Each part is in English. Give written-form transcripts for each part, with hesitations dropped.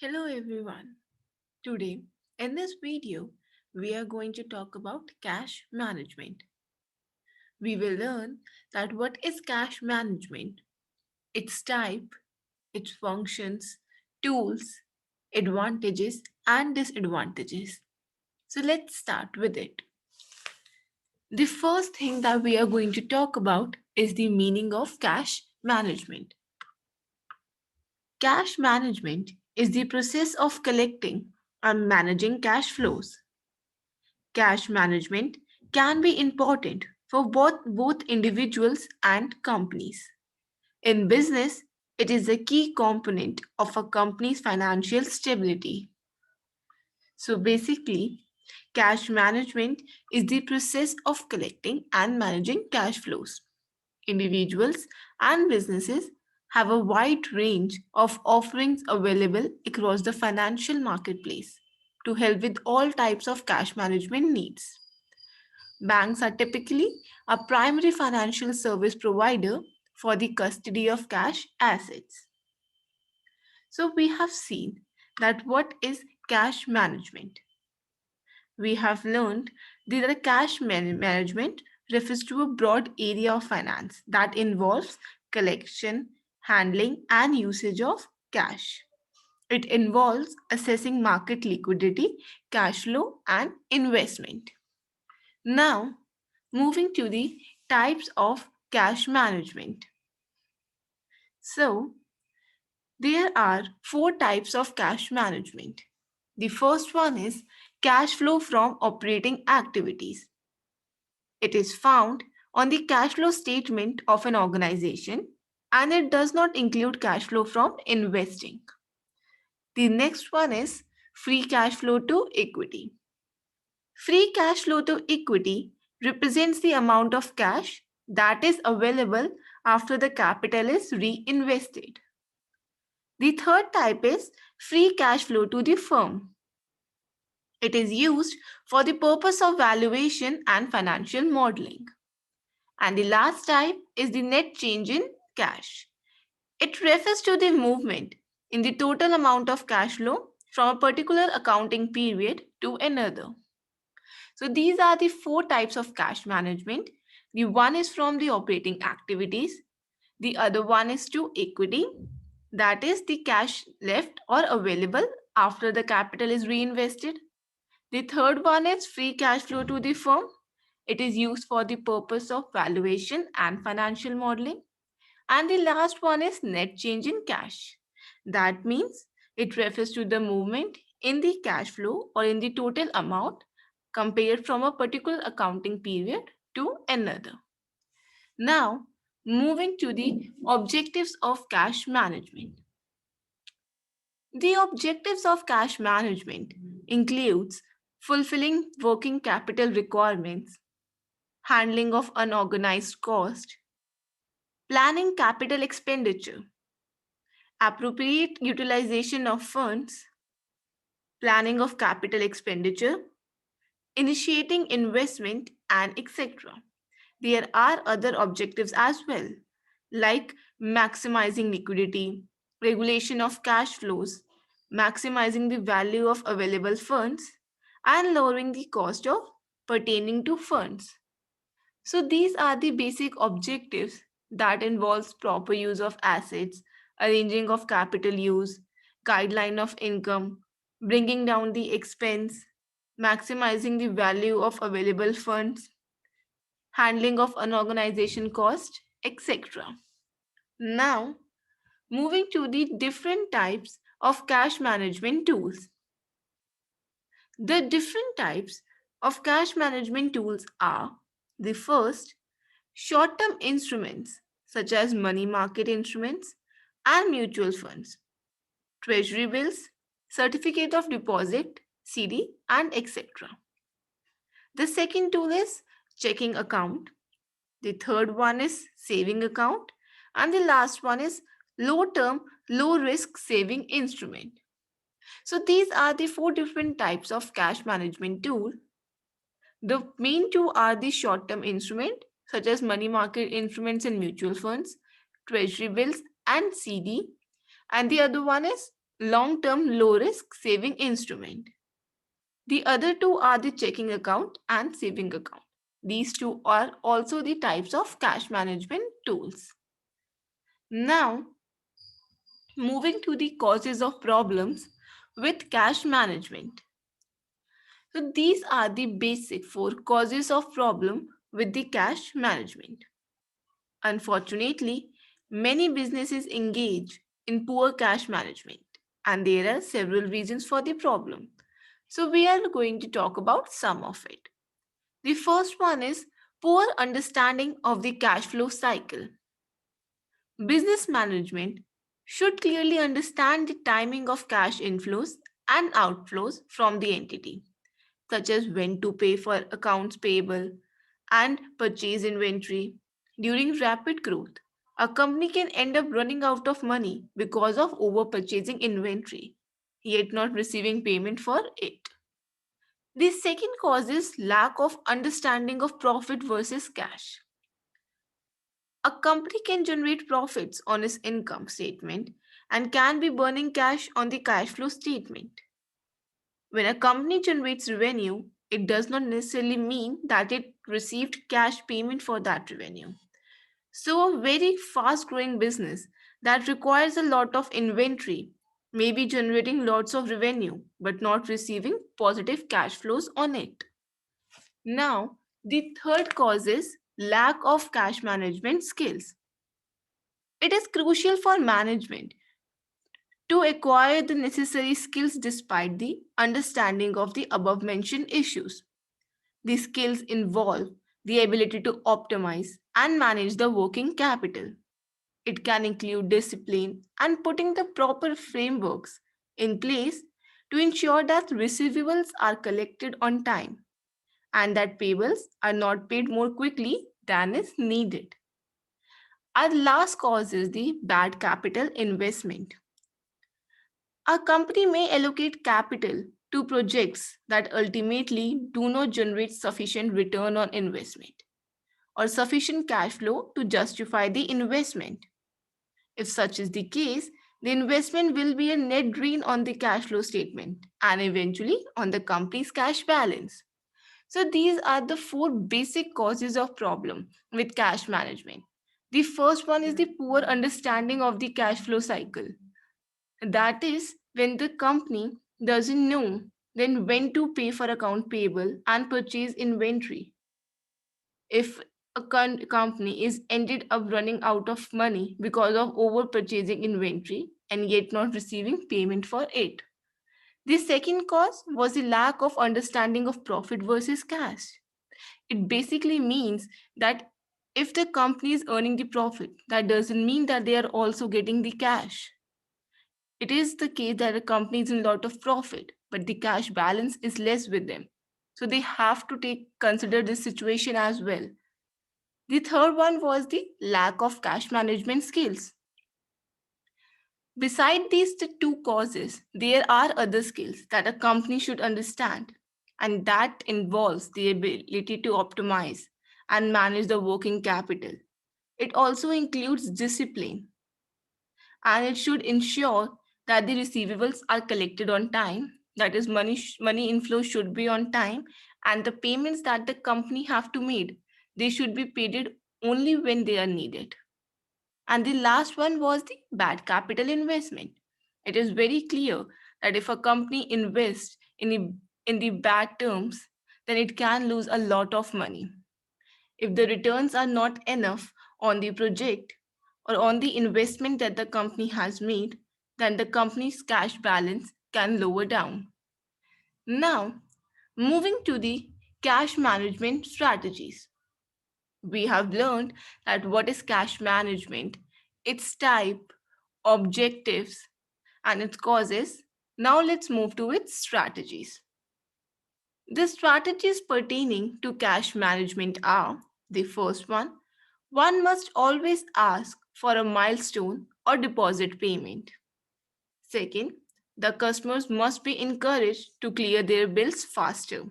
Hello everyone. Today in this video we are going to talk about cash management. We will learn that what is cash management, its type, its functions, tools, advantages and disadvantages. So let's start with it. The first thing that we are going to talk about is the meaning of cash management. Cash management is the process of collecting and managing cash flows. Cash management can be important for both individuals and companies. In business, it is a key component of a company's financial stability. So basically, cash management is the process of collecting and managing cash flows. Individuals and businesses have a wide range of offerings available across the financial marketplace to help with all types of cash management needs. Banks are typically a primary financial service provider for the custody of cash assets. So we have seen that what is cash management. We have learned that the management refers to a broad area of finance that involves collection, handling, and usage of cash. It involves assessing market liquidity, cash flow, and investment. Now, moving to the types of cash management. So, there are four types of cash management. The first one is cash flow from operating activities. It is found on the cash flow statement of an organization and it does not include cash flow from investing. The next one is free cash flow to equity. Free cash flow to equity represents the amount of cash that is available after the capital is reinvested. The third type is free cash flow to the firm. It is used for the purpose of valuation and financial modeling. And the last type is the net change in cash. It refers to the movement in the total amount of cash flow from a particular accounting period to another. So these are the four types of cash management. The one is from the operating activities. The other one is to equity. That is the cash left or available after the capital is reinvested. The third one is free cash flow to the firm. It is used for the purpose of valuation and financial modeling. And the last one is net change in cash. That means it refers to the movement in the cash flow or in the total amount compared from a particular accounting period to another. Now, moving to the objectives of cash management. The objectives of cash management includes fulfilling working capital requirements, handling of unorganized cost, planning capital expenditure, appropriate utilization of funds, planning of capital expenditure, initiating investment, and etc. There are other objectives as well, like maximizing liquidity, regulation of cash flows, maximizing the value of available funds, and lowering the cost of pertaining to funds. So these are the basic objectives that involves proper use of assets, arranging of capital use, guideline of income, bringing down the expense, maximizing the value of available funds, handling of unorganization cost, etc. Now, moving to the different types of cash management tools. The different types of cash management tools are the first, short term instruments such as money market instruments and mutual funds, treasury bills, certificate of deposit, CD, and etc. The second tool is checking account. The third one is saving account. And the last one is low term, low risk saving instrument. So these are the four different types of cash management tool. The main two are the short term instrument such as money market instruments and mutual funds, treasury bills and CD. And the other one is long-term low-risk saving instrument. The other two are the checking account and saving account. These two are also the types of cash management tools. Now, moving to the causes of problems with cash management. So these are the basic four causes of problem with the cash management. Unfortunately, many businesses engage in poor cash management, and there are several reasons for the problem. So we are going to talk about some of it. The first one is poor understanding of the cash flow cycle. Business management should clearly understand the timing of cash inflows and outflows from the entity, such as when to pay for accounts payable and purchase inventory. During rapid growth, a company can end up running out of money because of over purchasing inventory, yet not receiving payment for it. The second cause is lack of understanding of profit versus cash. A company can generate profits on its income statement and can be burning cash on the cash flow statement. When a company generates revenue, it does not necessarily mean that it received cash payment for that revenue. So, a very fast growing business that requires a lot of inventory may be generating lots of revenue but not receiving positive cash flows on it. Now, the third cause is lack of cash management skills. It is crucial for management to acquire the necessary skills despite the understanding of the above mentioned issues. These skills involve the ability to optimize and manage the working capital. It can include discipline and putting the proper frameworks in place to ensure that receivables are collected on time and that payables are not paid more quickly than is needed. Our last cause is the bad capital investment. A company may allocate capital to projects that ultimately do not generate sufficient return on investment or sufficient cash flow to justify the investment. If such is the case, the investment will be a net drain on the cash flow statement and eventually on the company's cash balance. So these are the four basic causes of problem with cash management. The first one is the poor understanding of the cash flow cycle. That is when the company doesn't know then when to pay for account payable and purchase inventory. If a company is ended up running out of money because of over purchasing inventory and yet not receiving payment for it. The second cause was the lack of understanding of profit versus cash. It basically means that if the company is earning the profit, that doesn't mean that they are also getting the cash. It is the case that a company is in a lot of profit, but the cash balance is less with them. So they have to take consider this situation as well. The third one was the lack of cash management skills. Beside these the two causes, there are other skills that a company should understand, and that involves the ability to optimize and manage the working capital. It also includes discipline, and it should ensure that the receivables are collected on time. That is, money inflow should be on time, and the payments that the company have to made, they should be paid only when they are needed. And the last one was the bad capital investment. It is very clear that if a company invests in the bad terms, then it can lose a lot of money. If the returns are not enough on the project or on the investment that the company has made, then the company's cash balance can lower down. Now, moving to the cash management strategies. We have learned that what is cash management, its type, objectives, and its causes. Now let's move to its strategies. The strategies pertaining to cash management are the first one must always ask for a milestone or deposit payment. Second, the customers must be encouraged to clear their bills faster.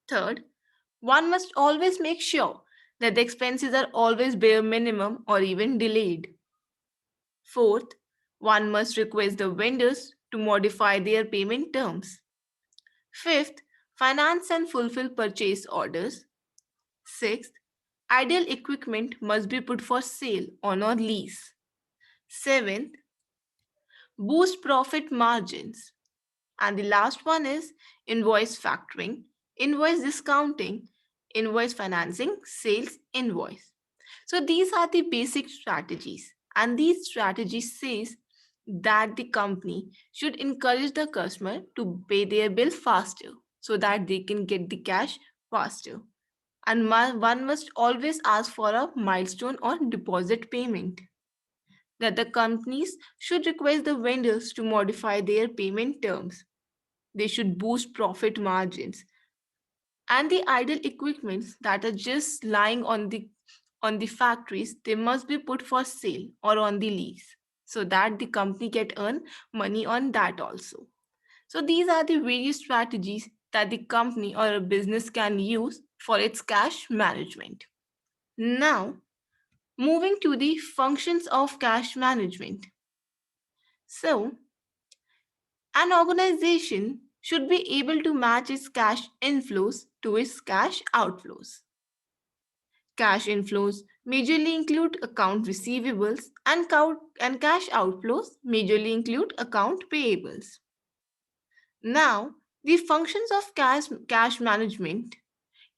Third, one must always make sure that the expenses are always bare minimum or even delayed. Fourth, One must request the vendors to modify their payment terms. Fifth, finance and fulfill purchase orders. Sixth, idle equipment must be put for sale on or lease. Seventh, boost profit margins. And the last one is invoice factoring, invoice discounting, invoice financing, sales invoice. So these are the basic strategies. And these strategies says that the company should encourage the customer to pay their bill faster so that they can get the cash faster. And one must always ask for a milestone or deposit payment. That the companies should request the vendors to modify their payment terms. They should boost profit margins. And the idle equipments that are just lying on the factories, they must be put for sale or on the lease so that the company can earn money on that also. So these are the various strategies that the company or a business can use for its cash management. Now, moving to the functions of cash management. So, an organization should be able to match its cash inflows to its cash outflows. Cash inflows majorly include account receivables and cash outflows majorly include account payables. Now, the functions of cash management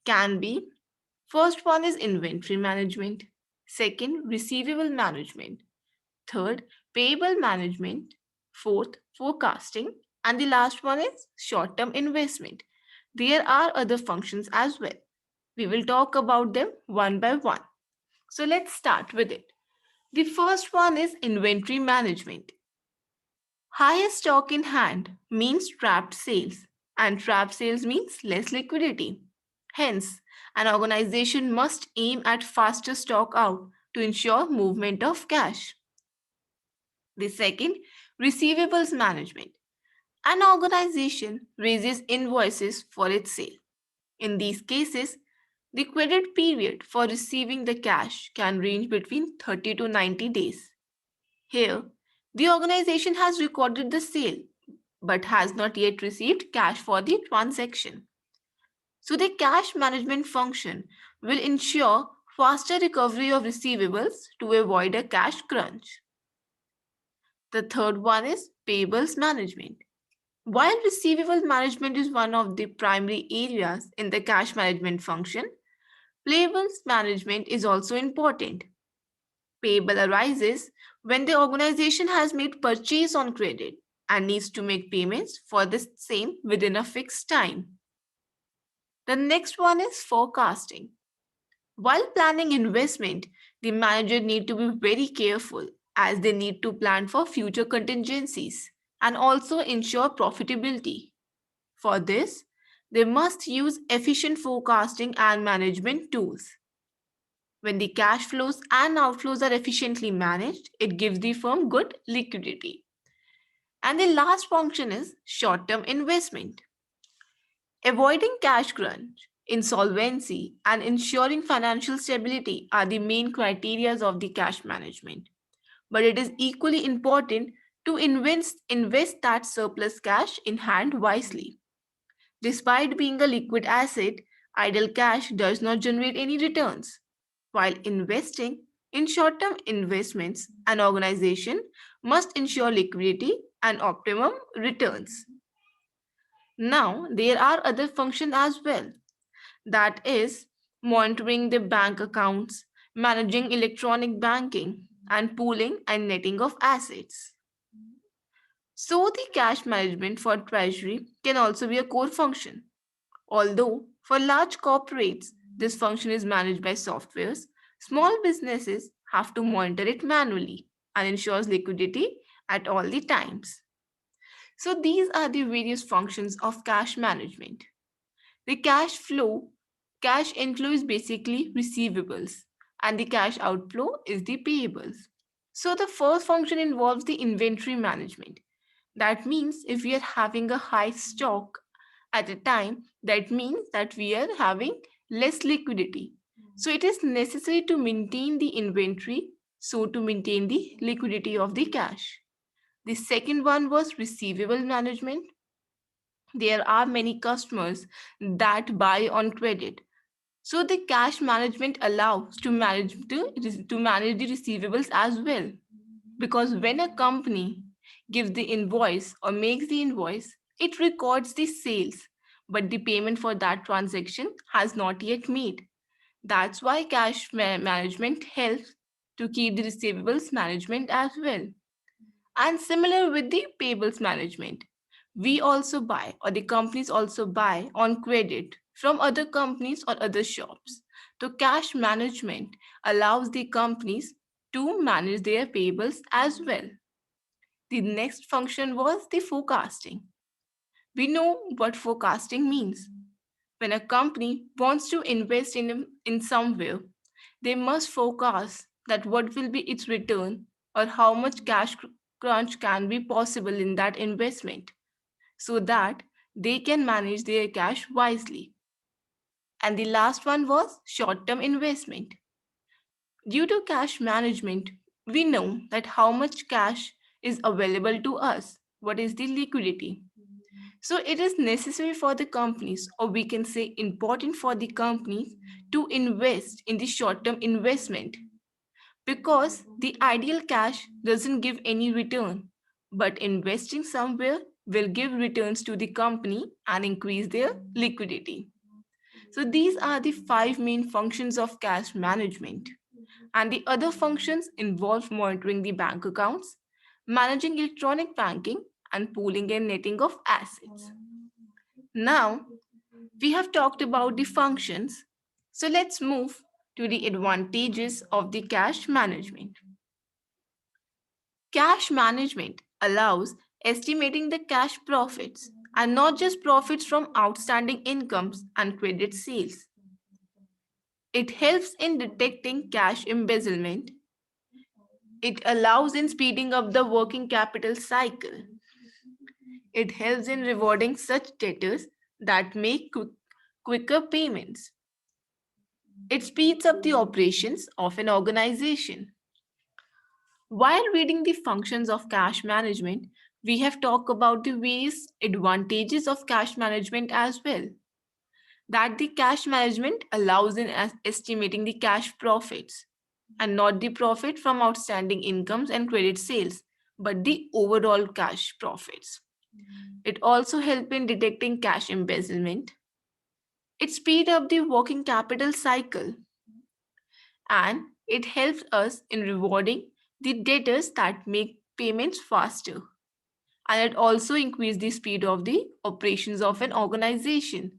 can be: first one is inventory management, second, receivable management, third, payable management, fourth, forecasting, and the last one is short term investment. There are other functions as well. We will talk about them one by one. So let's start with it. The first one is inventory management. Higher stock in hand means trapped sales, and trapped sales means less liquidity. Hence, an organization must aim at faster stock out to ensure movement of cash. The second, receivables management. An organization raises invoices for its sale. In these cases, the credit period for receiving the cash can range between 30 to 90 days. Here, the organization has recorded the sale but has not yet received cash for the transaction. So, the cash management function will ensure faster recovery of receivables to avoid a cash crunch. The third one is payables management. While receivable management is one of the primary areas in the cash management function, payables management is also important. Payable arises when the organization has made purchase on credit and needs to make payments for the same within a fixed time. The next one is forecasting. While planning investment, the manager need to be very careful as they need to plan for future contingencies and also ensure profitability. For this, they must use efficient forecasting and management tools. When the cash flows and outflows are efficiently managed, it gives the firm good liquidity. And the last function is short term investment. Avoiding cash crunch, insolvency, and ensuring financial stability are the main criteria of the cash management. But it is equally important to invest that surplus cash in hand wisely. Despite being a liquid asset, idle cash does not generate any returns. While investing in short term investments, an organization must ensure liquidity and optimum returns. Now, there are other functions as well, that is, monitoring the bank accounts, managing electronic banking, and pooling and netting of assets. So, the cash management for treasury can also be a core function. Although for large corporates, this function is managed by softwares, small businesses have to monitor it manually and ensures liquidity at all the times. So these are the various functions of cash management. The cash inflow is basically receivables and the cash outflow is the payables. So the first function involves the inventory management. That means if we are having a high stock at a time, that means that we are having less liquidity. So it is necessary to maintain the inventory, so to maintain the liquidity of the cash. The second one was receivable management. There are many customers that buy on credit. So the cash management allows to manage the receivables as well. Because when a company gives the invoice or makes the invoice, it records the sales, but the payment for that transaction has not yet made. That's why management helps to keep the receivables management as well. And similar with the payables management, we also buy, or the companies also buy on credit from other companies or other shops. So cash management allows the companies to manage their payables as well. The next function was the forecasting. We know what forecasting means. When a company wants to invest in somewhere, they must forecast that what will be its return or how much cash crunch can be possible in that investment so that they can manage their cash wisely. And the last one was short term investment. Due to cash management, we know that how much cash is available to us, what is the liquidity. So it is necessary for the companies, or we can say important for the companies, to invest in the short term investment because the ideal cash doesn't give any return, but investing somewhere will give returns to the company and increase their liquidity. So these are the five main functions of cash management. And the other functions involve monitoring the bank accounts, managing electronic banking, and pooling and netting of assets. Now, we have talked about the functions, so let's move to the advantages of the cash management. Cash management allows estimating the cash profits and not just profits from outstanding incomes and credit sales. It helps in detecting cash embezzlement. It allows in speeding up the working capital cycle. It helps in rewarding such debtors that make quicker payments. It speeds up the operations of an organization. While reading the functions of cash management, we have talked about the various advantages of cash management as well. That the cash management allows in estimating the cash profits and not the profit from outstanding incomes and credit sales, but the overall cash profits. It also helps in detecting cash embezzlement. It speeds up the working capital cycle and it helps us in rewarding the debtors that make payments faster. And it also increases the speed of the operations of an organization.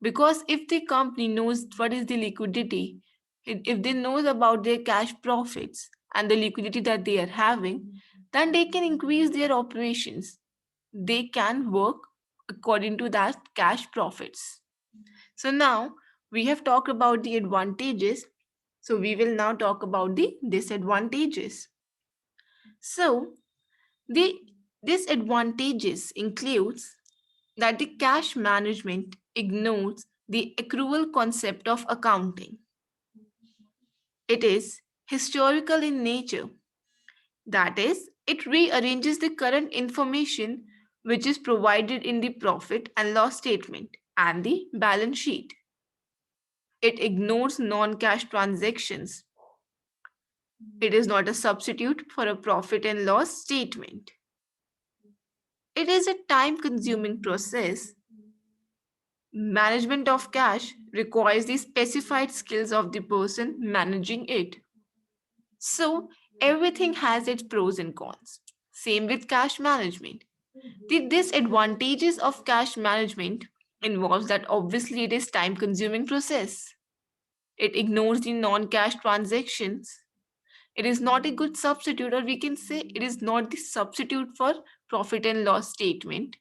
Because if the company knows what is the liquidity, if they knows about their cash profits and the liquidity that they are having, then they can increase their operations. They can work according to that cash profits. So now we have talked about the advantages. So we will now talk about the disadvantages. So the disadvantages includes that the cash management ignores the accrual concept of accounting. It is historical in nature. That is, it rearranges the current information which is provided in the profit and loss statement and the balance sheet. It ignores non cash transactions. It is not a substitute for a profit and loss statement. It is a time consuming process. Management of cash requires the specified skills of the person managing it. So, everything has its pros and cons. Same with cash management. The disadvantages of cash management involves that obviously it is time consuming process. It ignores the non-cash transactions. It is not a good substitute, or we can say it is not the substitute for profit and loss statement.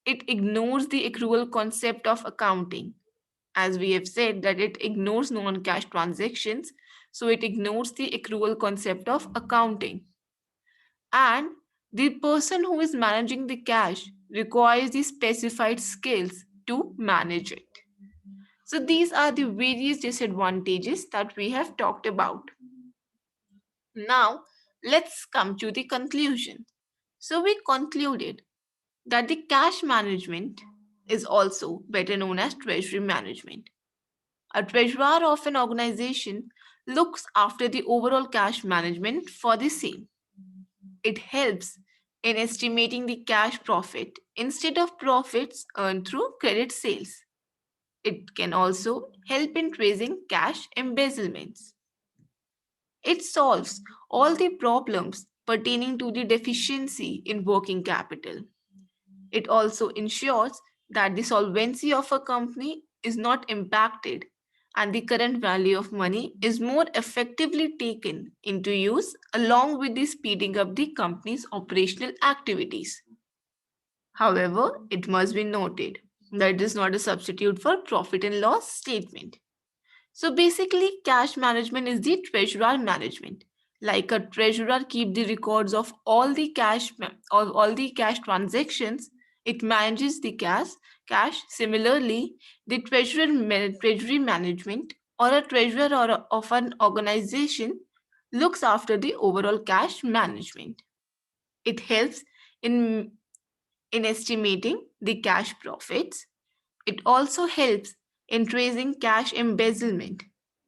It ignores the accrual concept of accounting. As we have said that it ignores non-cash transactions, so it ignores the accrual concept of accounting. And the person who is managing the cash requires the specified skills to manage it. So these are the various disadvantages that we have talked about. Now, let's come to the conclusion. So we concluded that the cash management is also better known as treasury management. A treasurer of an organization looks after the overall cash management for the same. It helps in estimating the cash profit instead of profits earned through credit sales. It can also help in tracing cash embezzlements. It solves all the problems pertaining to the deficiency in working capital. It also ensures that the solvency of a company is not impacted and the current value of money is more effectively taken into use along with the speeding up the company's operational activities. However, it must be noted that it is not a substitute for profit and loss statement. So basically, cash management is the treasurer management. Like a treasurer keep the records of all the cash transactions. It manages the cash. Similarly, the treasury management or a treasurer of an organization looks after the overall cash management. It helps in in estimating the cash profits. It also helps in tracing cash embezzlement,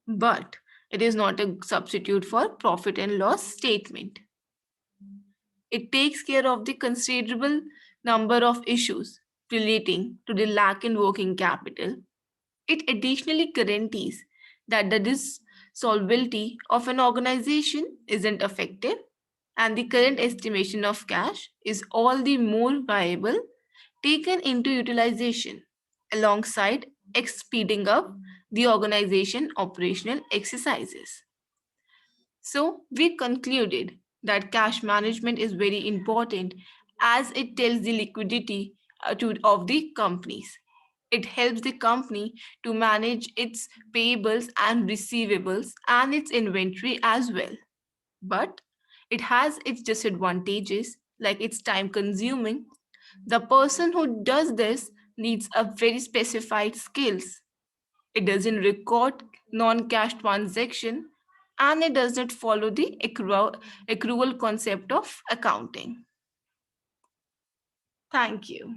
but it is not a substitute for profit and loss statement. It takes care of the considerable number of issues relating to the lack in working capital. It additionally guarantees that the dissolvability of an organization isn't affected and the current estimation of cash is all the more viable taken into utilization alongside speeding up the organization operational exercises. So we concluded that cash management is very important as it tells the liquidity of the companies. It helps the company to manage its payables and receivables and its inventory as well. But it has its disadvantages, like it's time consuming. The person who does this needs a very specified skills. It doesn't record non-cash transaction and it does not follow the accrual concept of accounting. Thank you.